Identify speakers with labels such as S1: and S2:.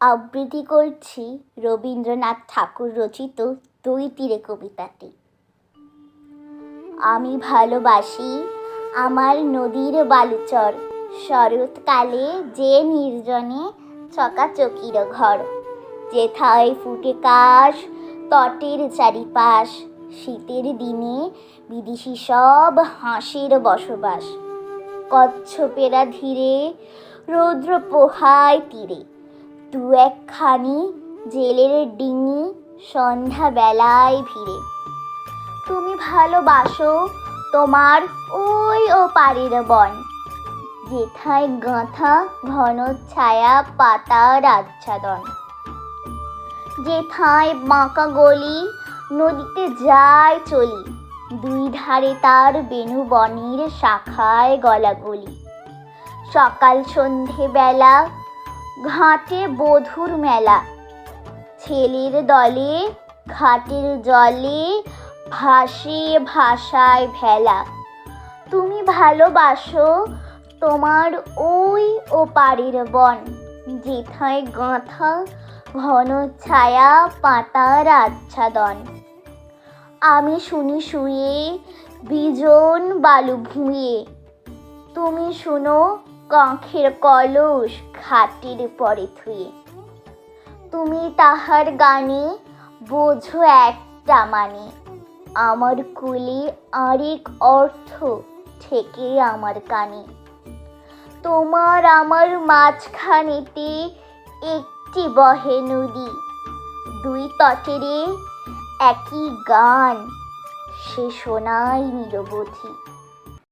S1: আবৃত্তি করছি রবীন্দ্রনাথ ঠাকুর রচিত দুই তীরে কবিতাটি। আমি ভালোবাসি আমার নদীর বালুচর, শরৎকালে যে নির্জনে চকাচকির ঘর, যেথায় ফুটে কাশ তটের চারিপাশ, শীতের দিনে বিদেশি সব হাঁসের বসবাস। কচ্ছপেরা ধীরে রৌদ্র পোহায় তীরে, দু একখানি জেলের ডিঙি সন্ধ্যা বেলায় ভিড়ে। তুমি ভালোবাসো তোমার ওই ওপারের বন, যেথায় গাঁথা ঘন ছায়া পাতার আচ্ছাদন, যেথায় বাঁকা গলি নদীতে যায় চলি, দুই ধারে তার বেণু বনের শাখায় গলাগলি। সকাল সন্ধে বেলা ঘাটে বধুর মেলা, ছেলের দলে ঘাটের জলে ভাসে ভাষায় ভেলা। তুমি ভালোবাসো তোমার ওই ওপারের বন, যেথায় গাঁথা ঘন ছায়া পাতার আচ্ছাদন। আমি শুনি শুয়ে বিজন বালু ভুঁয়ে, তুমি শুনো কাঁখের কলস ঘাটের পরে থুয়ে। তুমি তাহার গানে বোঝো একটা মানে, আমার কুলে আরেক অর্থ ঠেকে আমার কানে। তোমার আমার মাঝখানেতে একটি বহে নদী, দুই তটেরে একই গান, সে শোনায় নিরবধি।